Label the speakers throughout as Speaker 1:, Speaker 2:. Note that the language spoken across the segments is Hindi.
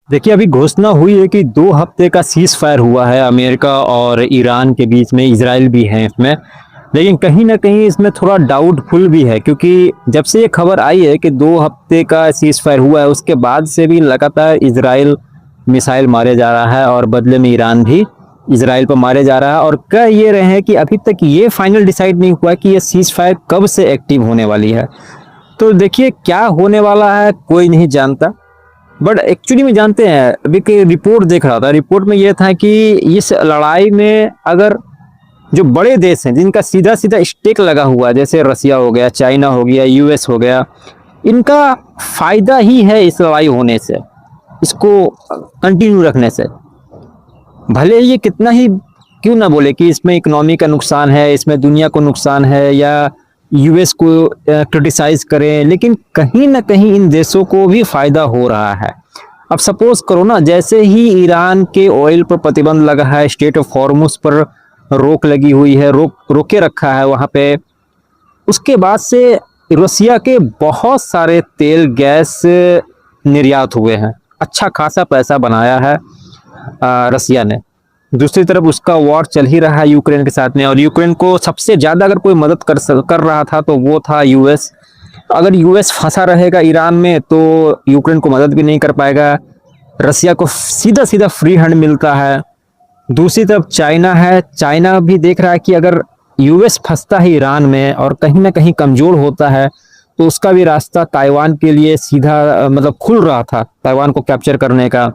Speaker 1: देखिए, अभी घोषणा हुई है कि 2 हफ्ते का सीज़ फायर हुआ है अमेरिका और ईरान के बीच में, इज़राइल भी है इसमें। लेकिन कहीं न कहीं इसमें थोड़ा डाउटफुल भी है, क्योंकि जब से ये खबर आई है कि 2 हफ्ते का सीज़ फायर हुआ है, उसके बाद से भी लगातार इज़राइल मिसाइल मारे जा रहा है और बदले में ईरान भी इज़राइल पर मारे जा रहा है। और कह ये रहे हैं कि अभी तक ये फाइनल डिसाइड नहीं हुआ कि ये सीज़ फायर कब से एक्टिव होने वाली है। तो देखिए, क्या होने वाला है कोई नहीं जानता। बट एक्चुअली में जानते हैं, अभी की रिपोर्ट देख रहा था, रिपोर्ट में ये था कि इस लड़ाई में अगर जो बड़े देश हैं जिनका सीधा सीधा स्टेक लगा हुआ है, जैसे रसिया हो गया, चाइना हो गया, यूएस हो गया, इनका फायदा ही है इस लड़ाई होने से, इसको कंटिन्यू रखने से। भले ये कितना ही क्यों ना बोले कि इसमें इकोनॉमी का नुकसान है, इसमें दुनिया को नुकसान है, या यूएस को क्रिटिसाइज करें, लेकिन कहीं ना कहीं इन देशों को भी फायदा हो रहा है। अब सपोज करो ना, जैसे ही ईरान के ऑयल पर प्रतिबंध लगा है, स्टेट ऑफ हॉर्मुज पर रोक लगी हुई है, रोके रखा है वहाँ पे, उसके बाद से रसिया के बहुत सारे तेल गैस निर्यात हुए हैं, अच्छा खासा पैसा बनाया है रसिया ने। दूसरी तरफ उसका वॉर चल ही रहा है यूक्रेन के साथ में, और यूक्रेन को सबसे ज़्यादा अगर कोई मदद कर रहा था तो वो था यूएस। अगर यूएस फंसा रहेगा ईरान में तो यूक्रेन को मदद भी नहीं कर पाएगा, रसिया को सीधा सीधा फ्री हैंड मिलता है। दूसरी तरफ चाइना है, चाइना भी देख रहा है कि अगर यूएस फंसता है ईरान में और कहीं ना कहीं कमज़ोर होता है तो उसका भी रास्ता ताइवान के लिए सीधा मतलब खुल रहा था, ताइवान को कैप्चर करने का।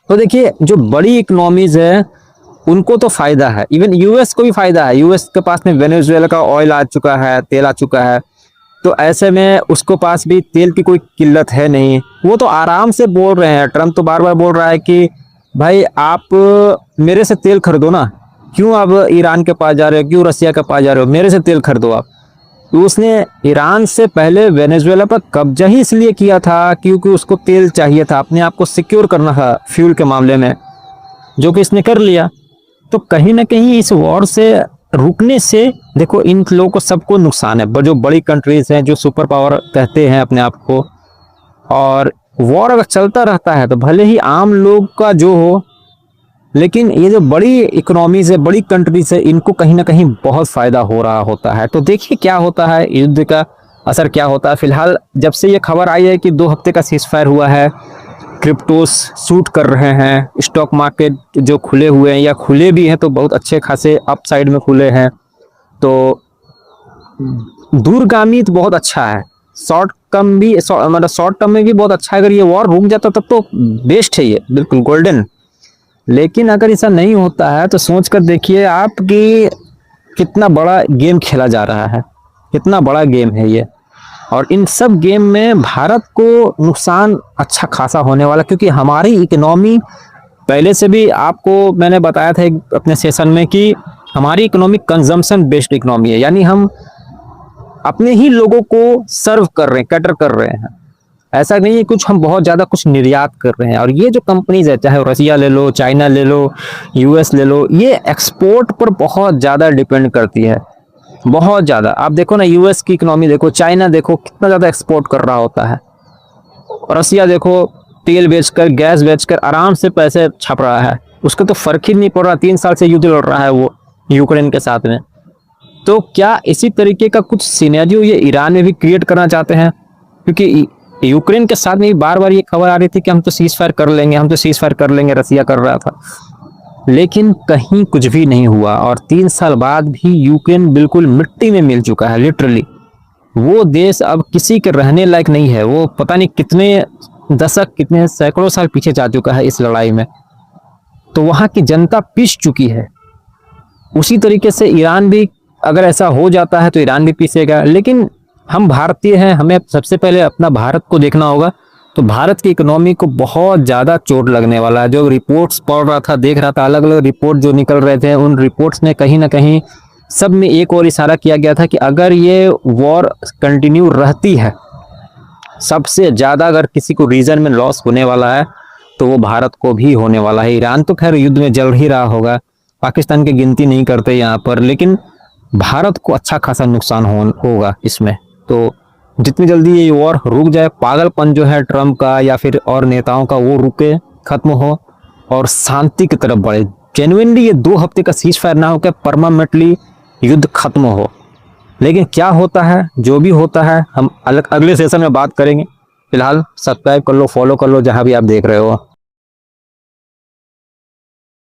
Speaker 1: तो देखिए, जो बड़ी इकोनॉमीज है उनको तो फायदा है, इवन यूएस को भी फायदा है। यूएस के पास में वेनेजुएला का ऑयल आ चुका है, तेल आ चुका है, तो ऐसे में उसको पास भी तेल की कोई किल्लत है नहीं। वो तो आराम से बोल रहे हैं, ट्रम्प तो बार बार बोल रहा है कि भाई आप मेरे से तेल खरीदो ना, क्यों आप ईरान के पास जा रहे हो, क्यों रसिया के पास जा रहे हो, मेरे से तेल खरीदो आप। तो उसने ईरान से पहले वेनेजुएला पर कब्जा ही इसलिए किया था क्योंकि उसको तेल चाहिए था, अपने आप को सिक्योर करना था फ्यूल के मामले में, जो कि इसने कर लिया। तो कहीं ना कहीं इस वॉर से रुकने से देखो इन लोगों को सबको नुकसान है, जो बड़ी कंट्रीज हैं, जो सुपर पावर कहते हैं अपने आप को। और वॉर अगर चलता रहता है तो भले ही आम लोग का जो हो, लेकिन ये जो बड़ी इकोनॉमीज है, बड़ी कंट्रीज है, इनको कहीं ना कहीं बहुत फायदा हो रहा होता है। तो देखिए क्या होता है, युद्ध का असर क्या होता है। फिलहाल जब से ये खबर आई है कि 2 हफ्ते का सीज फायर हुआ है, क्रिप्टोस शूट कर रहे हैं, स्टॉक मार्केट जो खुले हुए हैं या खुले भी हैं तो बहुत अच्छे खासे अप साइड में खुले हैं, तो दूरगामी तो बहुत अच्छा है, शॉर्ट टर्म भी मतलब शॉर्ट टर्म में भी बहुत अच्छा है। अगर ये वॉर रुक जाता तब तो बेस्ट है, ये बिल्कुल गोल्डन। लेकिन अगर ऐसा नहीं होता है तो सोच कर देखिए आप कि कितना बड़ा गेम खेला जा रहा है, कितना बड़ा गेम है ये। और इन सब गेम में भारत को नुकसान अच्छा खासा होने वाला, क्योंकि हमारी इकोनॉमी पहले से भी आपको मैंने बताया था अपने सेशन में कि हमारी इकोनॉमी कंजम्पशन बेस्ड इकोनॉमी है, यानी हम अपने ही लोगों को सर्व कर रहे हैं, कैटर कर रहे हैं। ऐसा नहीं है कुछ हम बहुत ज़्यादा कुछ निर्यात कर रहे हैं। और ये जो कंपनीज है, चाहे रसिया ले लो, चाइना ले लो, यूएस ले लो, ये एक्सपोर्ट पर बहुत ज़्यादा डिपेंड करती है, बहुत ज़्यादा। आप देखो ना, यूएस की इकोनॉमी देखो, चाइना देखो कितना ज़्यादा एक्सपोर्ट कर रहा होता है, रसिया देखो तेल बेचकर, गैस बेचकर आराम से पैसे छाप रहा है, उसका तो फर्क ही नहीं पड़ रहा। 3 साल से युद्ध लड़ रहा है वो यूक्रेन के साथ में। तो क्या इसी तरीके का कुछ सिनेरियो ये ईरान में भी क्रिएट करना चाहते हैं? क्योंकि यूक्रेन के साथ में बार बार ये खबर आ रही थी कि हम तो सीज फायर कर लेंगे, हम तो सीज फायर कर लेंगे, रसिया कर रहा था, लेकिन कहीं कुछ भी नहीं हुआ। और 3 साल बाद भी यूक्रेन बिल्कुल मिट्टी में मिल चुका है, लिटरली। वो देश अब किसी के रहने लायक नहीं है, वो पता नहीं कितने दशक, कितने सैकड़ों साल पीछे जा चुका है इस लड़ाई में। तो वहाँ की जनता पिस चुकी है। उसी तरीके से ईरान भी अगर ऐसा हो जाता है तो ईरान भी पीसेगा। लेकिन हम भारतीय हैं, हमें सबसे पहले अपना भारत को देखना होगा। तो भारत की इकोनॉमी को बहुत ज़्यादा चोट लगने वाला है। जो रिपोर्ट्स पढ़ रहा था, देख रहा था, अलग अलग रिपोर्ट जो निकल रहे थे, उन रिपोर्ट्स में कहीं ना कहीं सब में एक और इशारा किया गया था कि अगर ये वॉर कंटिन्यू रहती है, सबसे ज़्यादा अगर किसी को रीजन में लॉस होने वाला है तो वो भारत को भी होने वाला है। ईरान तो खैर युद्ध में जल ही रहा होगा, पाकिस्तान की गिनती नहीं करते यहाँ पर, लेकिन भारत को अच्छा खासा नुकसान होगा इसमें। तो जितनी जल्दी ये वॉर रुक जाए, पागलपन जो है ट्रम्प का या फिर और नेताओं का वो रुके, खत्म हो और शांति की तरफ बढ़े। जेन्युइनली ये 2 हफ्ते का सीज फायर ना होकर परमानेंटली युद्ध खत्म हो। लेकिन क्या होता है, जो भी होता है हम अगले सेशन में बात करेंगे। फिलहाल सब्सक्राइब कर लो, फॉलो कर लो जहां भी आप देख रहे हो।